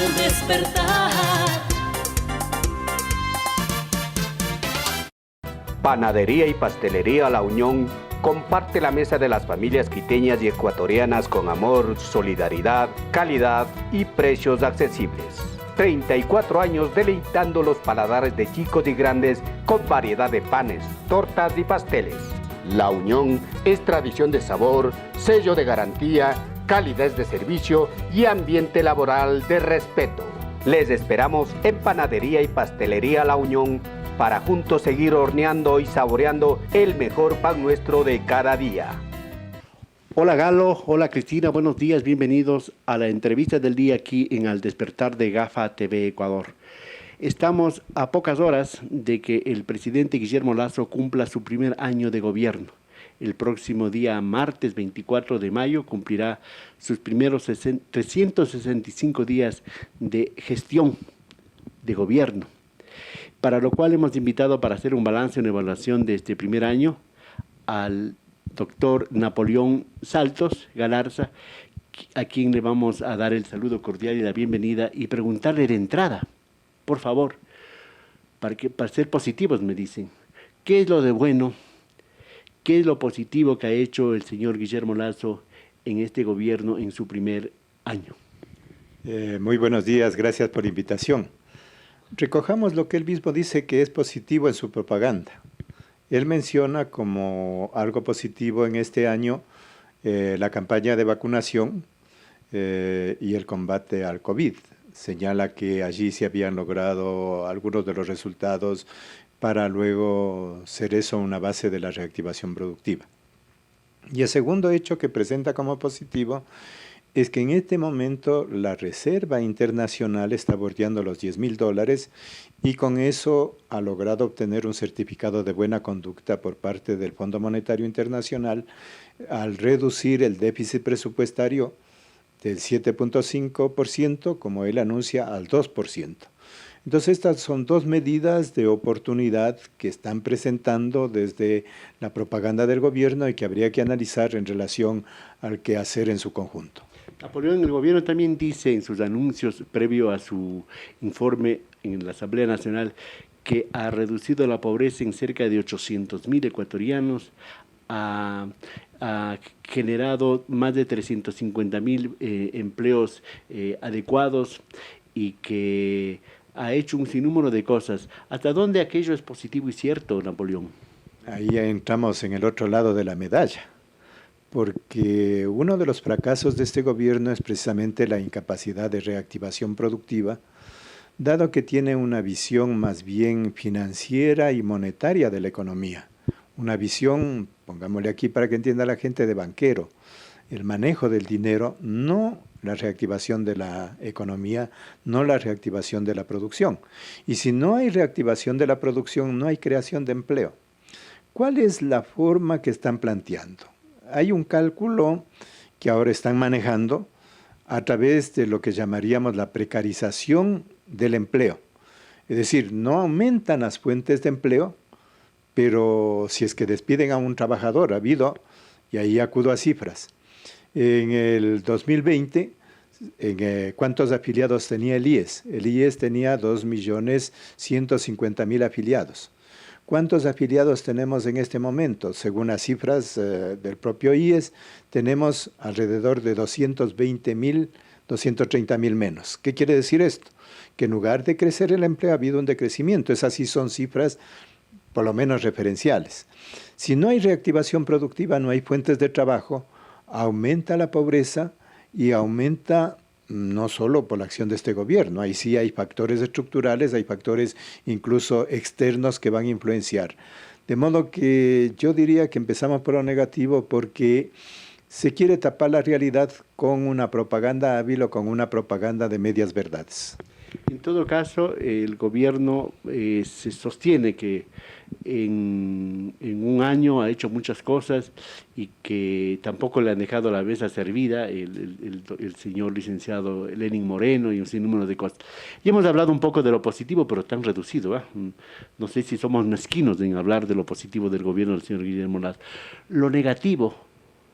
al despertar. Panadería y Pastelería La Unión comparte la mesa de las familias quiteñas y ecuatorianas con amor, solidaridad, calidad y precios accesibles. 34 años deleitando los paladares de chicos y grandes con variedad de panes, tortas y pasteles. La Unión es tradición de sabor, sello de garantía, calidez de servicio y ambiente laboral de respeto. Les esperamos en Panadería y Pastelería La Unión para juntos seguir horneando y saboreando el mejor pan nuestro de cada día. Hola Galo, hola Cristina, buenos días, bienvenidos a la entrevista del día aquí en Al Despertar de GAFA TV Ecuador. Estamos a pocas horas de que el presidente Guillermo Lasso cumpla su primer año de gobierno. El próximo día, martes 24 de mayo, cumplirá sus primeros 365 días de gestión de gobierno, para lo cual hemos invitado para hacer un balance, una evaluación de este primer año al doctor Napoleón Saltos Galarza, a quien le vamos a dar el saludo cordial y la bienvenida y preguntarle de entrada, por favor, para ser positivos, me dicen, ¿qué es lo de bueno? ¿Qué es lo positivo que ha hecho el señor Guillermo Lasso en este gobierno en su primer año? Muy buenos días, gracias por la invitación. Recojamos lo que él mismo dice que es positivo en su propaganda. Él menciona como algo positivo en este año la campaña de vacunación y el combate al COVID. Señala que allí se habían logrado algunos de los resultados para luego ser eso una base de la reactivación productiva. Y el segundo hecho que presenta como positivo es que en este momento la Reserva Internacional está bordeando los $10.000 y con eso ha logrado obtener un certificado de buena conducta por parte del Fondo Monetario Internacional al reducir el déficit presupuestario del 7.5%, como él anuncia, al 2%. Entonces estas son dos medidas de oportunidad que están presentando desde la propaganda del gobierno y que habría que analizar en relación al quehacer en su conjunto. Napoleón, el gobierno también dice en sus anuncios previo a su informe en la Asamblea Nacional que ha reducido la pobreza en cerca de 800.000 ecuatorianos, ha generado más de 350.000 empleos adecuados y que ha hecho un sinnúmero de cosas. ¿Hasta dónde aquello es positivo y cierto, Napoleón? Ahí ya entramos en el otro lado de la medalla, porque uno de los fracasos de este gobierno es precisamente la incapacidad de reactivación productiva, dado que tiene una visión más bien financiera y monetaria de la economía. Una visión, pongámosle aquí para que entienda la gente, de banquero. El manejo del dinero, no la reactivación de la economía, no la reactivación de la producción. Y si no hay reactivación de la producción, no hay creación de empleo. ¿Cuál es la forma que están planteando? Hay un cálculo que ahora están manejando a través de lo que llamaríamos la precarización del empleo. Es decir, no aumentan las fuentes de empleo, pero si es que despiden a un trabajador, ha habido, y ahí acudo a cifras. En el 2020, ¿cuántos afiliados tenía el IES? El IES tenía 2.150.000 afiliados. ¿Cuántos afiliados tenemos en este momento? Según las cifras del propio IES, tenemos alrededor de 220.000, 230.000 menos. ¿Qué quiere decir esto? Que en lugar de crecer el empleo ha habido un decrecimiento. Esas sí son cifras por lo menos referenciales. Si no hay reactivación productiva, no hay fuentes de trabajo, aumenta la pobreza y aumenta no solo por la acción de este gobierno, ahí sí hay factores estructurales, hay factores incluso externos que van a influenciar. De modo que yo diría que empezamos por lo negativo porque se quiere tapar la realidad con una propaganda hábil o con una propaganda de medias verdades. En todo caso, el gobierno se sostiene que en un año ha hecho muchas cosas y que tampoco le han dejado la mesa servida el señor licenciado Lenín Moreno y un sinnúmero de cosas. Y hemos hablado un poco de lo positivo, pero tan reducido, ¿eh? No sé si somos mezquinos en hablar de lo positivo del gobierno del señor Guillermo Lasso. Lo negativo,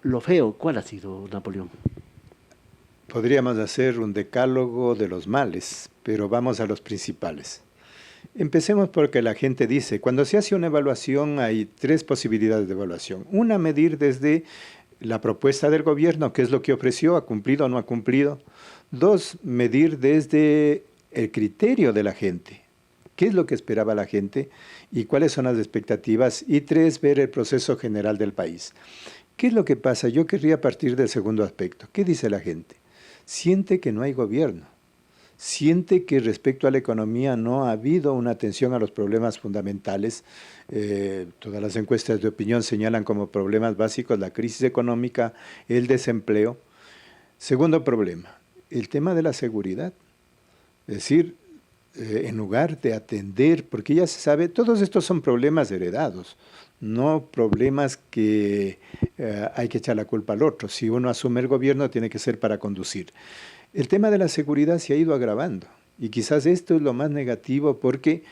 lo feo, ¿cuál ha sido, Napoleón? Podríamos hacer un decálogo de los males, pero vamos a los principales. Empecemos porque la gente dice, cuando se hace una evaluación hay tres posibilidades de evaluación. Una, medir desde la propuesta del gobierno, qué es lo que ofreció, ha cumplido o no ha cumplido. Dos, medir desde el criterio de la gente, qué es lo que esperaba la gente y cuáles son las expectativas. Y tres, ver el proceso general del país. ¿Qué es lo que pasa? Yo querría partir del segundo aspecto. ¿Qué dice la gente? Siente que no hay gobierno, siente que respecto a la economía no ha habido una atención a los problemas fundamentales. Todas las encuestas de opinión señalan como problemas básicos la crisis económica, el desempleo. Segundo problema, el tema de la seguridad. Es decir, en lugar de atender, porque ya se sabe, todos estos son problemas heredados, no problemas que hay que echar la culpa al otro. Si uno asume el gobierno, tiene que ser para conducir. El tema de la seguridad se ha ido agravando y quizás esto es lo más negativo porque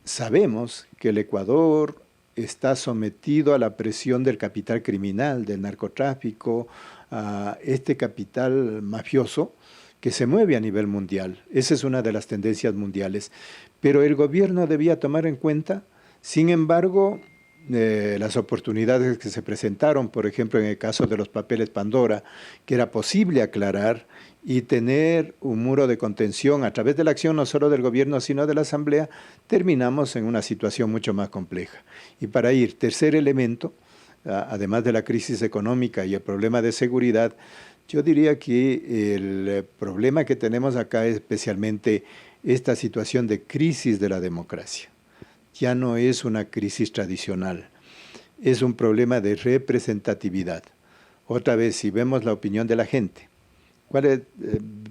sabemos que el Ecuador está sometido a la presión del capital criminal, del narcotráfico, a este capital mafioso que se mueve a nivel mundial. Esa es una de las tendencias mundiales. Pero el gobierno debía tomar en cuenta, sin embargo, las oportunidades que se presentaron, por ejemplo, en el caso de los papeles Pandora, que era posible aclarar y tener un muro de contención a través de la acción no solo del gobierno, sino de la Asamblea, terminamos en una situación mucho más compleja. Y para ir, tercer elemento, además de la crisis económica y el problema de seguridad, yo diría que el problema que tenemos acá es especialmente esta situación de crisis de la democracia. Ya no es una crisis tradicional, es un problema de representatividad. Otra vez, si vemos la opinión de la gente,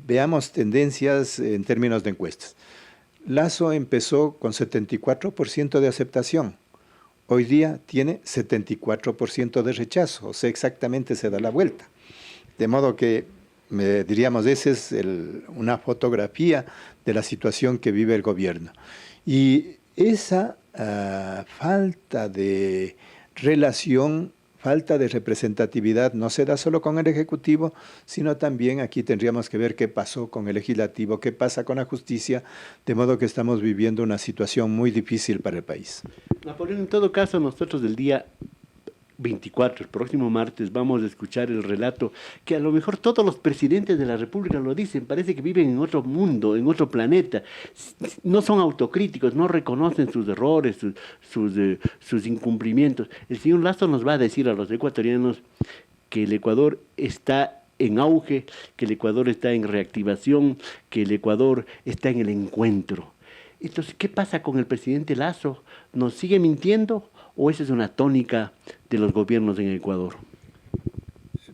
veamos tendencias en términos de encuestas. Lasso empezó con 74% de aceptación, hoy día tiene 74% de rechazo, o sea, exactamente se da la vuelta. De modo que, diríamos, esa es una fotografía de la situación que vive el gobierno. Y esa falta de relación, falta de representatividad no se da solo con el Ejecutivo, sino también aquí tendríamos que ver qué pasó con el Legislativo, qué pasa con la justicia, de modo que estamos viviendo una situación muy difícil para el país. Napoleón, en todo caso, nosotros del día 24, el próximo martes, vamos a escuchar el relato que a lo mejor todos los presidentes de la República lo dicen, parece que viven en otro mundo, en otro planeta, no son autocríticos, no reconocen sus errores, sus incumplimientos. El señor Lasso nos va a decir a los ecuatorianos que el Ecuador está en auge, que el Ecuador está en reactivación, que el Ecuador está en el encuentro. Entonces, ¿qué pasa con el presidente Lasso? ¿Nos sigue mintiendo o esa es una tónica de los gobiernos en Ecuador?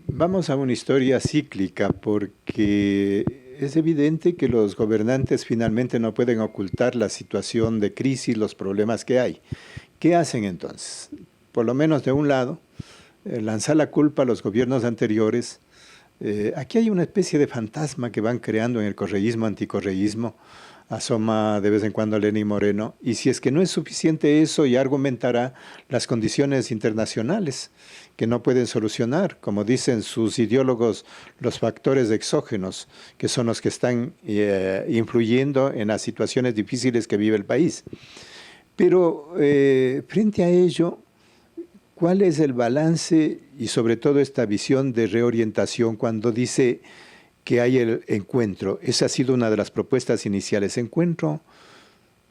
Vamos a una historia cíclica porque es evidente que los gobernantes finalmente no pueden ocultar la situación de crisis, los problemas que hay. ¿Qué hacen entonces? Por lo menos de un lado, lanzar la culpa a los gobiernos anteriores. Aquí hay una especie de fantasma que van creando en el correísmo, anticorreísmo. Asoma de vez en cuando Lenín Moreno, y si es que no es suficiente eso, ya argumentará las condiciones internacionales que no pueden solucionar, como dicen sus ideólogos, los factores exógenos, que son los que están influyendo en las situaciones difíciles que vive el país. Pero frente a ello, ¿cuál es el balance y sobre todo esta visión de reorientación cuando dice que hay el encuentro? Esa ha sido una de las propuestas iniciales. Encuentro,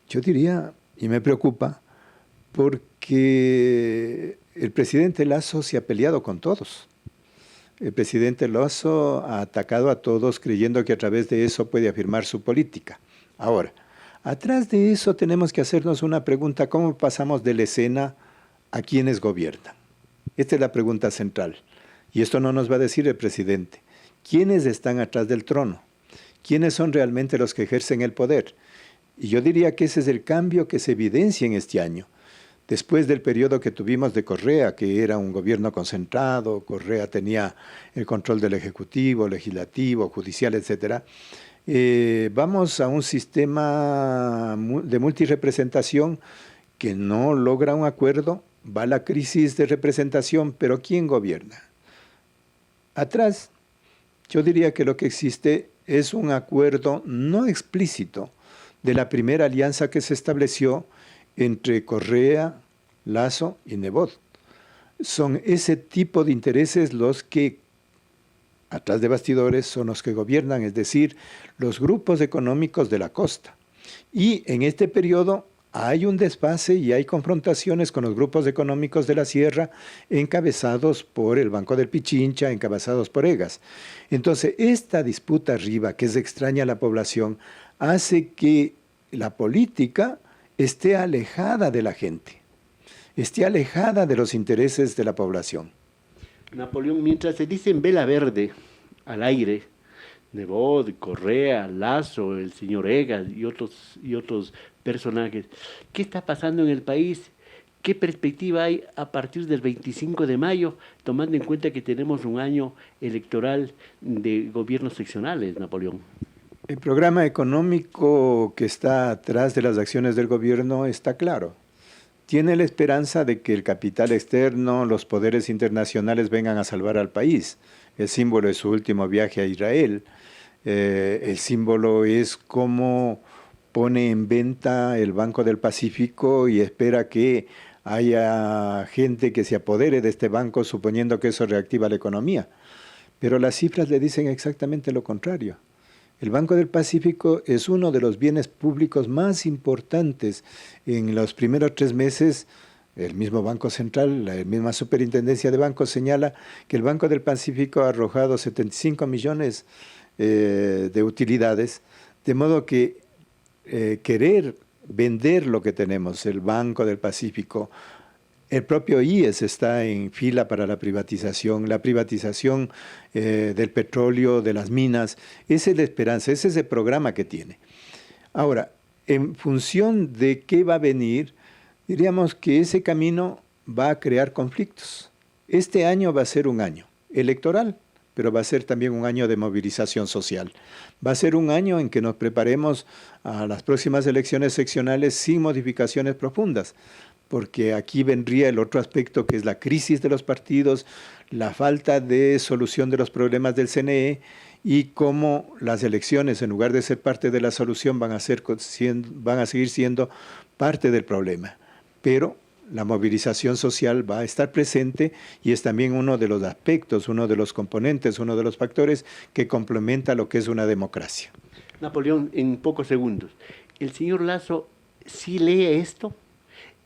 yo diría, y me preocupa, porque el presidente Lasso se ha peleado con todos. El presidente Lasso ha atacado a todos creyendo que a través de eso puede afirmar su política. Ahora, atrás de eso tenemos que hacernos una pregunta: ¿cómo pasamos de la escena a quienes gobiernan? Esta es la pregunta central. Y esto no nos va a decir el presidente. ¿Quiénes están atrás del trono? ¿Quiénes son realmente los que ejercen el poder? Y yo diría que ese es el cambio que se evidencia en este año. Después del periodo que tuvimos de Correa, que era un gobierno concentrado, Correa tenía el control del Ejecutivo, Legislativo, Judicial, etc. Vamos a un sistema de multirrepresentación que no logra un acuerdo, va la crisis de representación, pero ¿quién gobierna? Atrás Yo diría que lo que existe es un acuerdo no explícito de la primera alianza que se estableció entre Correa, Lasso y Nebot. Son ese tipo de intereses los que, atrás de bastidores, son los que gobiernan, es decir, los grupos económicos de la costa. Y en este periodo hay un desfase y hay confrontaciones con los grupos económicos de la sierra encabezados por el Banco del Pichincha, encabezados por Egas. Entonces, esta disputa arriba, que es extraña a la población, hace que la política esté alejada de la gente, esté alejada de los intereses de la población. Napoleón, mientras se dicen vela verde al aire, Nebot, Correa, Lasso, el señor Egas y otros personajes, ¿qué está pasando en el país? ¿Qué perspectiva hay a partir del 25 de mayo, tomando en cuenta que tenemos un año electoral de gobiernos seccionales, Napoleón? El programa económico que está atrás de las acciones del gobierno está claro. Tiene la esperanza de que el capital externo, los poderes internacionales vengan a salvar al país. El símbolo es su último viaje a Israel. El símbolo es cómo pone en venta el Banco del Pacífico y espera que haya gente que se apodere de este banco, suponiendo que eso reactiva la economía. Pero las cifras le dicen exactamente lo contrario. El Banco del Pacífico es uno de los bienes públicos más importantes. En los primeros 3 meses, el mismo Banco Central, la misma Superintendencia de Bancos señala que el Banco del Pacífico ha arrojado 75 millones de utilidades, de modo que querer vender lo que tenemos, el Banco del Pacífico, el propio IES está en fila para la privatización del petróleo, de las minas. Esa es la esperanza, ese es el programa que tiene. Ahora, en función de qué va a venir, diríamos que ese camino va a crear conflictos. Este año va a ser un año electoral, pero va a ser también un año de movilización social. Va a ser un año en que nos preparemos a las próximas elecciones seccionales sin modificaciones profundas, porque aquí vendría el otro aspecto que es la crisis de los partidos, la falta de solución de los problemas del CNE y cómo las elecciones, en lugar de ser parte de la solución, van a seguir siendo parte del problema. Pero la movilización social va a estar presente y es también uno de los aspectos, uno de los componentes, uno de los factores que complementa lo que es una democracia. Napoleón, en pocos segundos, ¿el señor Lasso sí lee esto?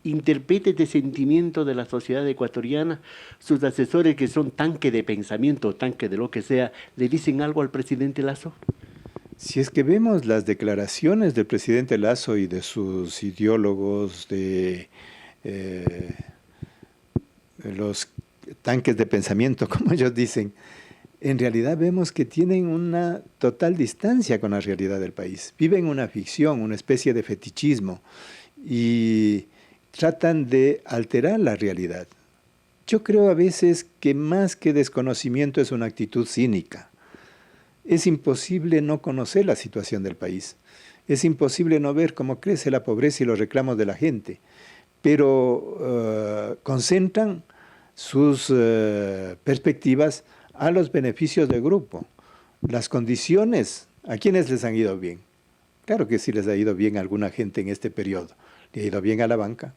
¿Interpreta este sentimiento de la sociedad ecuatoriana? ¿Sus asesores, que son tanque de pensamiento, tanque de lo que sea, le dicen algo al presidente Lasso? Si es que vemos las declaraciones del presidente Lasso y de sus ideólogos, de los tanques de pensamiento, como ellos dicen, en realidad vemos que tienen una total distancia con la realidad del país. Viven una ficción, una especie de fetichismo y tratan de alterar la realidad. Yo creo a veces que más que desconocimiento es una actitud cínica. Es imposible no conocer la situación del país. Es imposible no ver cómo crece la pobreza y los reclamos de la gente. Pero concentran sus perspectivas a los beneficios del grupo. Las condiciones, ¿a quiénes les han ido bien? Claro que sí les ha ido bien a alguna gente en este periodo. Le ha ido bien a la banca,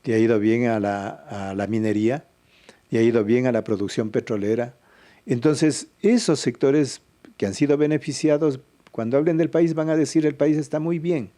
le ha ido bien a la minería, le ha ido bien a la producción petrolera. Entonces, esos sectores que han sido beneficiados, cuando hablen del país van a decir el país está muy bien.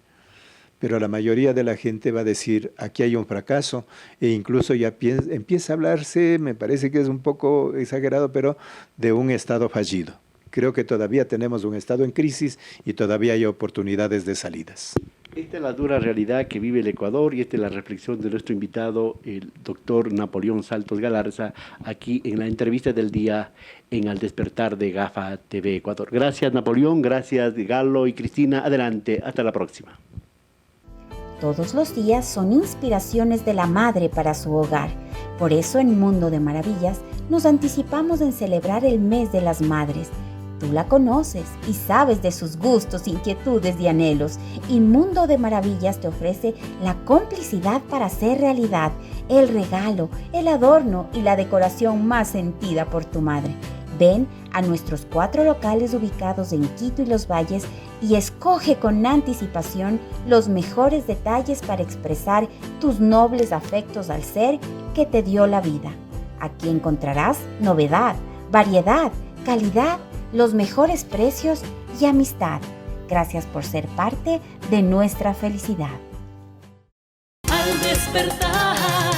Pero la mayoría de la gente va a decir, aquí hay un fracaso, e incluso ya empieza a hablarse, me parece que es un poco exagerado, pero de un Estado fallido. Creo que todavía tenemos un Estado en crisis y todavía hay oportunidades de salidas. Esta es la dura realidad que vive el Ecuador y esta es la reflexión de nuestro invitado, el doctor Napoleón Saltos Galarza, aquí en la entrevista del día en Al Despertar de GAFA TV Ecuador. Gracias, Napoleón, gracias, Galo y Cristina. Adelante, hasta la próxima. Todos los días son inspiraciones de la madre para su hogar. Por eso en Mundo de Maravillas nos anticipamos en celebrar el mes de las madres. Tú la conoces y sabes de sus gustos, inquietudes y anhelos. Y Mundo de Maravillas te ofrece la complicidad para hacer realidad el regalo, el adorno y la decoración más sentida por tu madre. Ven a nuestros 4 locales ubicados en Quito y Los Valles y escoge con anticipación los mejores detalles para expresar tus nobles afectos al ser que te dio la vida. Aquí encontrarás novedad, variedad, calidad, los mejores precios y amistad. Gracias por ser parte de nuestra felicidad. Al despertar.